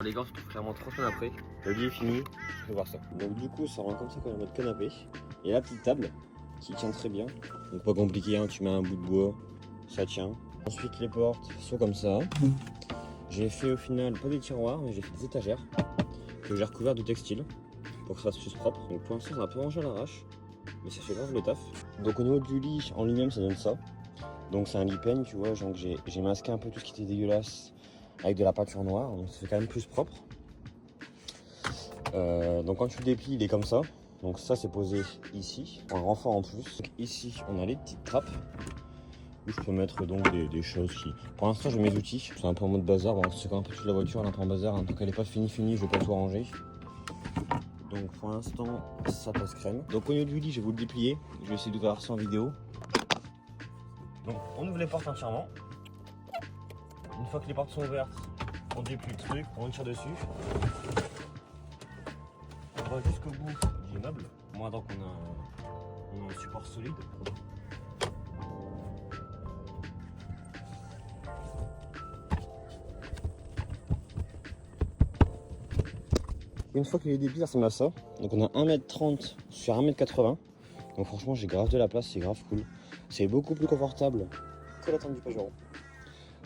Les gars, on se retrouve clairement 3 semaines après. Le lit est fini, je peux voir ça. Donc du coup, ça rend comme ça quand même en mode canapé. Et la petite table qui tient très bien. Donc pas compliqué, hein, tu mets un bout de bois, ça tient. Ensuite, les portes sont comme ça. J'ai fait au final pas des tiroirs, mais j'ai fait des étagères que j'ai recouvertes de textile pour que ça fasse plus propre. Donc pour l'instant, c'est un peu rangé à l'arrache, mais ça fait grave le taf. Donc au niveau du lit en lui-même, ça donne ça. Donc c'est un lit peigne, tu vois, donc j'ai masqué un peu tout ce qui était dégueulasse avec de la peinture noire, donc ça fait quand même plus propre. Donc quand tu le déplies, il est comme ça. Donc ça c'est posé ici, un renfort en plus. Donc ici on a les petites trappes où je peux mettre donc des choses qui... Pour l'instant j'ai mes outils, c'est un peu en mode bazar, bon, c'est quand un peu toute la voiture, elle est un peu en bazar, hein. Donc elle n'est pas finie, je vais pas tout ranger. Donc pour l'instant ça passe crème. Donc au niveau du lit, je vais vous le déplier, je vais essayer de faire ça en vidéo. Donc on ouvre les portes entièrement. Une fois que les portes sont ouvertes, on déplie le truc, on tire dessus. On va jusqu'au bout de l'immeuble. Moi donc on a un support solide. Une fois que les dépliés, ça ressemble à ça. Donc on a 1m30 sur 1m80. Donc franchement j'ai grave de la place, c'est grave cool. C'est beaucoup plus confortable que la tente du Pajero.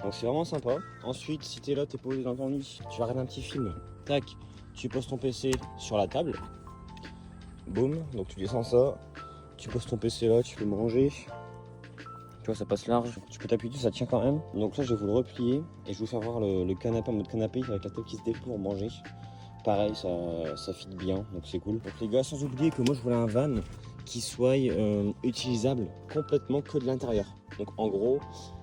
Donc c'est vraiment sympa. Ensuite, si t'es là, t'es posé dans ton lit, tu vas regarder un petit film. Tac, tu poses ton PC sur la table. Boum, donc tu descends ça. Tu poses ton PC là, tu peux manger. Tu vois, ça passe large. Tu peux t'appuyer dessus, ça tient quand même. Donc là, je vais vous le replier et je vais vous faire voir le canapé en mode canapé avec la table qui se déplie pour manger. Pareil, ça fit bien, donc c'est cool. Donc les gars, sans oublier que moi, je voulais un van qui soit utilisable complètement que de l'intérieur. Donc en gros,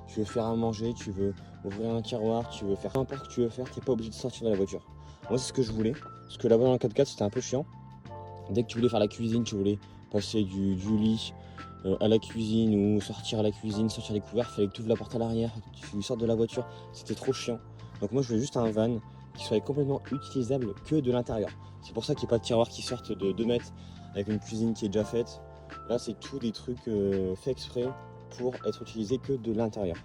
tu veux faire à manger, tu veux ouvrir un tiroir, tu veux faire n'importe ce que tu veux faire, tu n'es pas obligé de sortir de la voiture. Moi, c'est ce que je voulais. Parce que là-bas, dans le 4x4, c'était un peu chiant. Dès que tu voulais faire la cuisine, tu voulais passer du lit à la cuisine ou sortir à la cuisine, sortir les couverts, il fallait que tu ouvres la porte à l'arrière, que tu sortes de la voiture. C'était trop chiant. Donc moi, je voulais juste un van qui soit complètement utilisable que de l'intérieur. C'est pour ça qu'il n'y a pas de tiroir qui sortent de 2 mètres avec une cuisine qui est déjà faite. Là, c'est tout des trucs faits exprès pour être utilisés que de l'intérieur.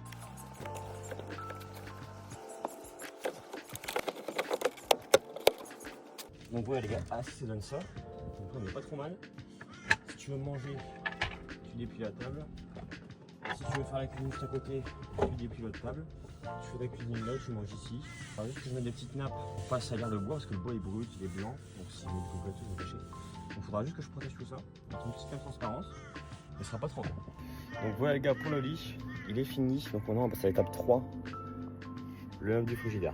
Donc ouais les gars, assis ça donne ça. Donc on n'est pas trop mal. Si tu veux manger, tu déplies la table. Si tu veux faire la cuisine juste à côté, tu déplies l'autre table. Tu fais la cuisine là, tu manges ici. Il faut juste que je mette des petites nappes pour pas salir le bois parce que le bois est brut, il est blanc. Donc si vous le gâteau, vous gâchez. Donc il faudra juste que je protège tout ça avec une petite transparence. Mais ce sera pas trop bon. Donc voilà les gars, pour le lit, il est fini. Donc maintenant on passe à l'étape 3, le œuf du frigidaire.